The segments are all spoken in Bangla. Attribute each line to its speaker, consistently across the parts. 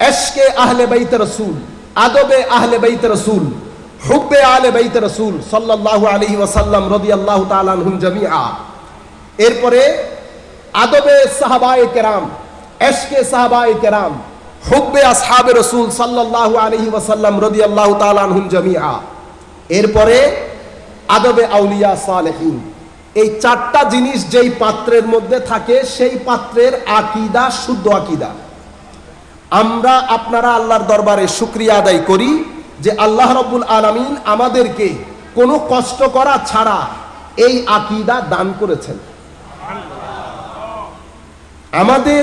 Speaker 1: এশকে আহলে বাইত রাসূল, আদবে আহলে বাইত রাসূল, হুব্বে আহলে বাইত রাসূল সাল্লাল্লাহু আলাইহি ওয়াসাল্লাম রাদিয়াল্লাহু তাআলা আনহুম জামিআ। এরপরে আদবে সাহাবায়ে কেরাম, এশকে সাহাবায়ে কেরাম, হুব্বে আসহাবে রাসূল সাল্লাল্লাহু আলাইহি ওয়াসাল্লাম রাদিয়াল্লাহু তাআলা আনহুম জামিআ। এরপরে আদবে আউলিয়া সালেহিন। এই চারটা জিনিস যেই পাত্রের মধ্যে থাকে সেই পাত্রের আকীদা শুদ্ধ আকীদা। আমরা আপনারা আল্লাহর দরবারে শুকরিয়া আদায় করি যে আল্লাহ রাব্বুল আলামিন আমাদেরকে কোনো কষ্ট করা ছাড়া এই আকীদা দান করেছেন। আমাদের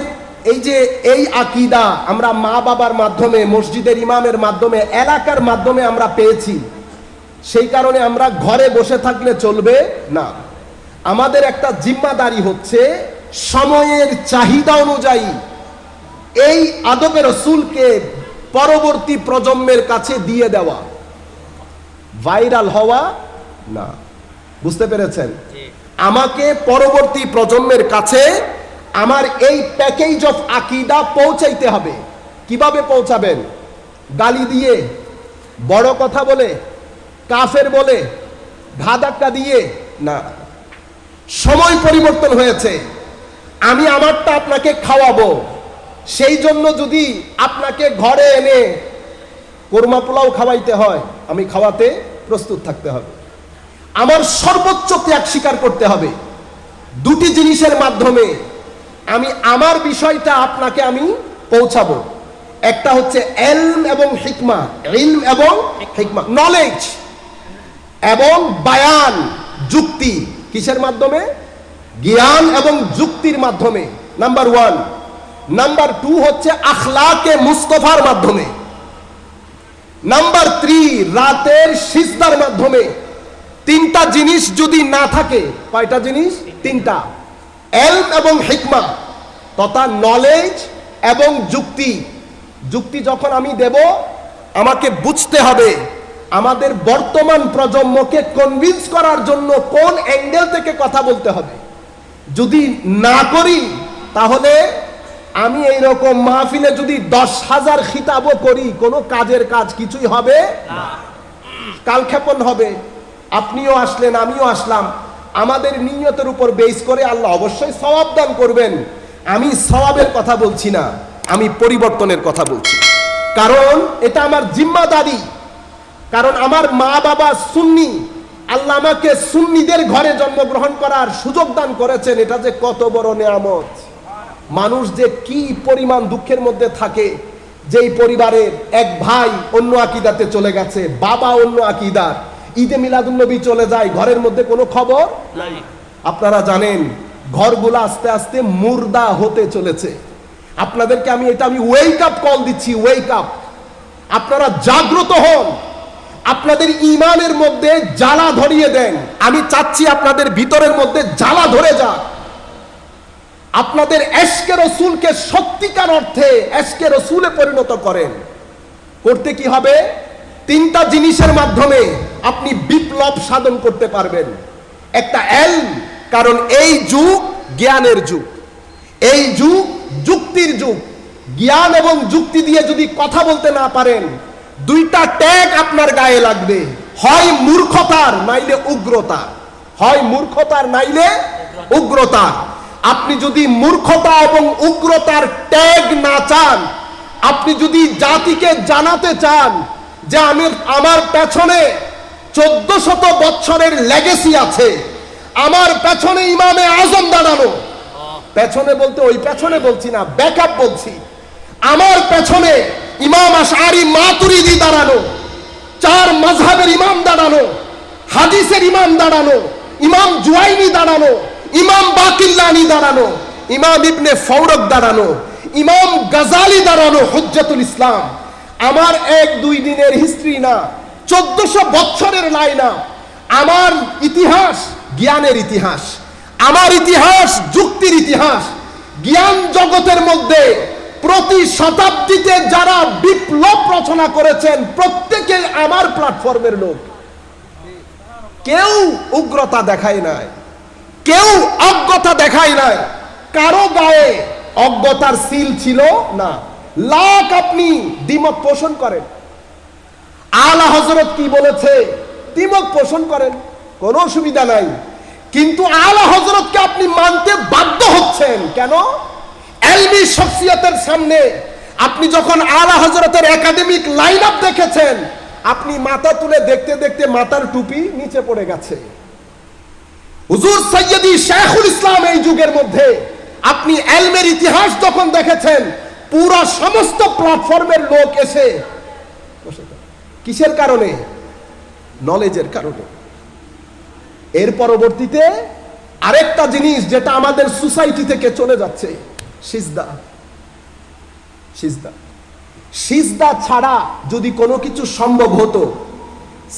Speaker 1: এই যে এই আকীদা আমরা মা বাবার মাধ্যমে, মসজিদের ইমামের মাধ্যমে, এলাকার মাধ্যমে আমরা পেয়েছি। সেই কারণে আমরা ঘরে বসে থাকলে চলবে না। আমাদের একটা জিম্মাদারি হচ্ছে সময়ের চাহিদা অনুযায়ী এই আদবে রাসূলকে পরবর্তী প্রজন্মের কাছে দিয়ে দেওয়া, ভাইরাল হওয়া না। বুঝতে পেরেছেন? আমাকে পরবর্তী প্রজন্মের কাছে আমার এই প্যাকেজ অফ আকীদা পৌঁছাইতে হবে। কিভাবে পৌঁছাবেন? গালি দিয়ে, বড় কথা বলে, কাফের বলে, ধাক্কা দিয়ে না। সময় পরিবর্তন হয়েছে। আমি আমারটা আপনাকে খাওয়াবো, সেই জন্য যদি আপনাকে ঘরে এনে কোরমা পোলাও খাওয়াইতে হয়, আমি খাওয়াতে প্রস্তুত থাকতে হবে। আমার সর্বোচ্চ ত্যাগ স্বীকার করতে হবে। দুটি জিনিসের মাধ্যমে আমি আমার বিষয়টা আপনাকে আমি পৌঁছাবো। একটা হচ্ছে ইলম এবং হিকমা, ইলম এবং হিকমা, নলেজ এবং বায়ান, যুক্তি। কিসের মাধ্যমে? জ্ঞান এবং যুক্তির মাধ্যমে, নাম্বার 1। নাম্বার 2 হচ্ছে আখলাকে মুস্তাফার মাধ্যমে। নাম্বার 3 রাতের সিজদার মাধ্যমে। তিনটা জিনিস যদি না থাকে, কয়টা জিনিস? তিনটা। ইলম এবং হিকমা তথা নলেজ এবং যুক্তি। যুক্তি যখন আমি দেব, আমাকে বুঝতে হবে আমাদের বর্তমান প্রজন্মকে কনভিন্স করার জন্য কোন অ্যাঙ্গেল থেকে কথা বলতে হবে। যদি না করি তাহলে আমি এইরকম মাহফিলে যদি 10,000 খিতাবও করি, কোনো কাজের কাজ কিছুই হবে না। কালক্ষেপণ হবে। আপনিও আসলেন, আমিও আসলাম, আমাদের নিয়তের উপর বেস করে আল্লাহ অবশ্যই সওয়াব দান করবেন। আমি সওয়াবের কথা বলছি না, আমি পরিবর্তনের কথা বলছি। কারণ এটা আমার জিম্মাদারি। কারণ আমার মা বাবা সুন্নি, আল্লাহ আমাকে সুন্নিদের ঘরে জন্মগ্রহণ করার সুযোগ দান করেছেন। এটা যে কত বড় নেয়ামত। মানুষ যে কি পরিমাণ দুঃখের মধ্যে থাকে, যেই পরিবারের এক ভাই অন্য আকীদাতে চলে গেছে, বাবা অন্য আকীদার, ঈদে মিলাদুন্নবী চলে যায়, ঘরের মধ্যে কোনো খবর নাই। আপনারা জানেন ঘরগুলো আস্তে আস্তে মুর্দা হতে চলেছে। আপনাদেরকে আমি ওয়েক আপ কল দিচ্ছি, ওয়েক আপ। আপনারা জাগ্রত হন, আপনাদের ঈমানের মধ্যে জ্বালা ধরিয়ে দেন। আমি চাচ্ছি আপনাদের ভিতরের মধ্যে জ্বালা ধরে যাক। আপনাদের এশকে রাসূলকে সত্যিকার অর্থে এশকে রাসূলে পরিণত করেন। করতে কি হবে? তিনটা জিনিসের মাধ্যমে আপনি বিপ্লব সাধন করতে পারবেন। একটা ইলম, কারণ এই যুগ জ্ঞানের যুগ, এই যুগ যুক্তির যুগ। জ্ঞান এবং যুক্তি দিয়ে যদি কথা বলতে না পারেন, দুইটা ট্যাগ আপনার গায়ে লাগবে, হয় মূর্খতার নাইলে উগ্রতা, হয় মূর্খতার নাইলে উগ্রতা। আপনি যদি মূর্খতা এবং উগ্রতার ট্যাগ না চান, আপনি যদি জাতিকে জানাতে চান যে আমার পেছনে 1400 বছরের লেগেসি আছে, আমার পেছনে ইমামে আজম দাঁড়ানো, পেছনে বলতে ওই পেছনে বলছি না, ব্যাকআপ বলছি, আমার পেছনে ইমাম আশআরি মাতুরিদি দাঁড়ানো, 4 মাযহাবের ইমাম দাঁড়ানো, হাদিসের ইমাম দাঁড়ানো, ইমাম জুয়াইনি দাঁড়ানো, ইমাম বাকিল্লানি দাঁড়ানো, ইমাম ইবনে ফৌরক দাঁড়ানো, ইমাম গাজালি দাঁড়ানো, হুজ্জাতুল ইসলাম। আমার 1-2 দিনের হিস্ট্রি না, 1400 বছরের লাইনা। আমার ইতিহাস জ্ঞানের ইতিহাস, আমার ইতিহাস যুক্তির ইতিহাস। জ্ঞান জগতের মধ্যে প্রতি শতাব্দীতে যারা বিপ্লব রচনা করেছেন প্রত্যেকে আমার প্ল্যাটফর্মের লোক। কেউ উগ্রতা দেখায় নাই, কেউ অজ্ঞতা দেখায় নাই, কারো গায়ে অজ্ঞতার সিল ছিল না। লাখ আপনি দ্বিমত পোষণ করেন, আলা হযরত কি বলেছে দ্বিমত পোষণ করেন, কোনো অসুবিধা নাই, কিন্তু আলা হযরতকে আপনি মানতে বাধ্য হচ্ছেন কেন? ইলমি শখসিয়তের সামনে আপনি যখন আলা হযরতের একাডেমিক লাইন আপ দেখেছেন, আপনি মাথা তুলে দেখতে দেখতে মাথার টুপি নিচে পড়ে গেছে। হুজুর সৈয়দি শেখুল ইসলাম এই যুগের মধ্যে আপনি ইলমের ইতিহাস যখন দেখেছেন, পুরো সমস্ত প্ল্যাটফর্মের লোক এসে বসে থাকে। কিসের কারণে? নলেজের কারণে। এর পরবর্তীতে আরেকটা জিনিস যেটা আমাদের সোসাইটি থেকে চলে যাচ্ছে, সিজদা। সিজদা সিজদা ছাড়া যদি কোনো কিছু সম্ভব হতো,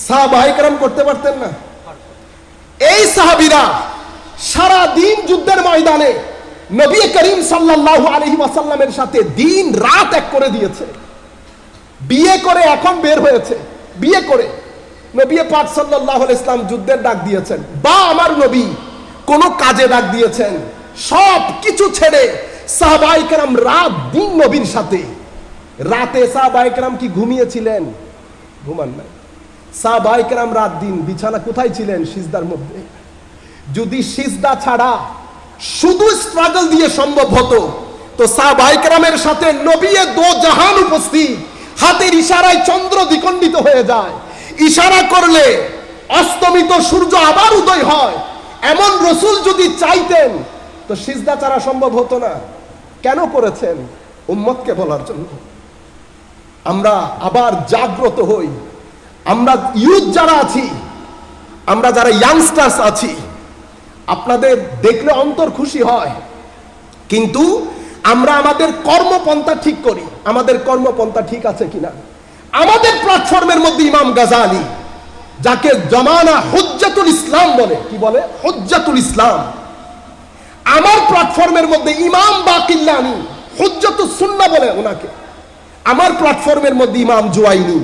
Speaker 1: সাহাবায়ে কেরাম করতে পারতেন না? এই সাহাবীরা সারা দিন যুদ্ধের ময়দানে নবী করিম সাল্লাল্লাহু আলাইহি ওয়াসাল্লামের সাথে দিন রাত এক করে দিয়েছে। বিয়ে করে এখন বের হয়েছে, বিয়ে করে নবী পাক সাল্লাল্লাহু আলাইহি ওয়াসাল্লাম যুদ্ধের ডাক দিয়েছেন, বা আমার নবী কোন কাজে ডাক দিয়েছেন, সব কিছু ছেড়ে সাহাবায়ে কেরাম রাত দিন নবীর সাথে। রাতে সাহাবায়ে কেরাম কি ঘুমিয়েছিলেন? ঘুমান নাই। সাহাবায়ে কেরাম রাত দিন বিছানা কোথায় ছিলেন? সিজদার মধ্যে। যদি সিজদা ছাড়া শুধু স্ট্রাগল দিয়ে সম্ভব হতো, তো সাহাবায়ে কেরামের সাথে নবী দো জাহান উপস্থিত, হাতের ইশারায় চন্দ্র দ্বিখণ্ডিত হয়ে যায়, ইশারা করলে অস্তমিত সূর্য আবার উদয় হয়। এমন রাসূল যদি চাইতেন তো সিজদা ছাড়া সম্ভব হতো না। কেন করেছেন? উম্মতকে বলার জন্য। আমরা আবার জাগ্রত হই। আমরা ইউথ যারা আছি, আমরা যারা ইয়াংস্টার্স আছি, আপনাদের দেখলে অন্তর খুশি হয়, কিন্তু আমরা আমাদের কর্মপন্থা ঠিক করি। আমাদের কর্মপন্থা ঠিক আছে কিনা? আমাদের প্ল্যাটফর্মের মধ্যে ইমাম গাজালি, যাকে জামানা হুজ্জাতুল ইসলাম বলে, কি বলে? হুজ্জাতুল ইসলাম। আমার প্ল্যাটফর্মের মধ্যে ইমাম বাকিল্লানি হুজ্জাতুস সুন্নাহ বলে ওনাকে। আমার প্ল্যাটফর্মের মধ্যে ইমাম জুয়াইনি।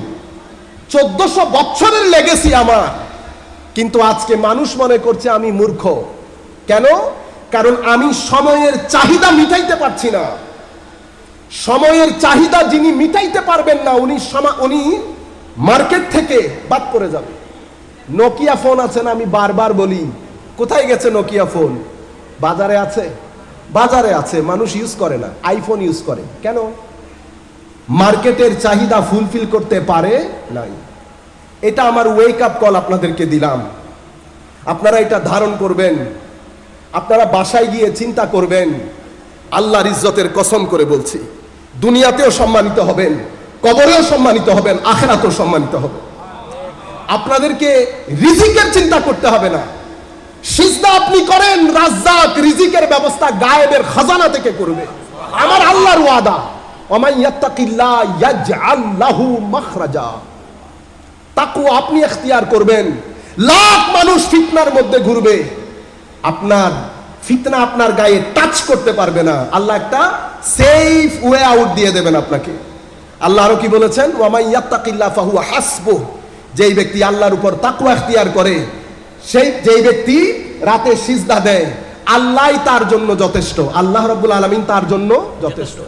Speaker 1: 1400 বছরের লেগেসি আমার, কিন্তু আজকে মানুষ মনে করছে আমি মূর্খ। কেন? কারণ আমি সময়ের চাহিদা মিটাইতে পারছি না। সময়ের চাহিদা যিনি মিটাইতে পারবেন না, উনি মার্কেট থেকে বাদ পড়ে যাবে। নোকিয়া ফোন আছে না, আমি বারবার বলি, কোথায় গেছে নোকিয়া ফোন? বাজারে আছে? বাজারে আছে, মানুষ ইউজ করে না, আইফোন ইউজ করে। কেন? মার্কেটের চাহিদা ফুলফিল করতে পারে নাই। এটা আমার ওয়েক আপ কল আপনাদেরকে দিলাম। আপনারা এটা ধারণ করবেন, আপনারা বাসায় গিয়ে চিন্তা করবেন। আল্লাহর ইজ্জতের কসম করে বলছি, দুনিয়াতেও সম্মানিত হবেন, কবরেও সম্মানিত হবেন, আখিরাতেও সম্মানিত হবেন। আপনাদেরকে রিজিকের চিন্তা করতে হবে না। সিজদা আপনি করেন, রাজ্জাক রিজিকের ব্যবস্থা গায়েবের খাজানা থেকে করবে। আমার আল্লাহর ওয়াদা, ওমান ইয়াত্তাকিল্লাহ ইয়াজআল লাহু মাখরাজা। তাকওয়া আপনি ইখতিয়ার করবেন, লাখ মানুষ ফিতনার মধ্যে ঘুরবে, আপনার ফিতনা আপনার গায়ে টাচ করতে পারবে না। আল্লাহ একটা সেফ ওয়ে আউট দিয়ে দেবেন আপনাকে। আল্লাহ আরো কি বলেছেন? ওয়ামান ইয়াত্তাকিল্লাহ ফাহুয়া হাসবুহ। যেই ব্যক্তি আল্লাহর উপর তাকওয়া ইখতিয়ার করে, যেই ব্যক্তি রাতে সিজদা দেয়, আল্লাহই তার জন্য যথেষ্ট। আল্লাহ রাব্বুল আলামিন তার জন্য যথেষ্ট।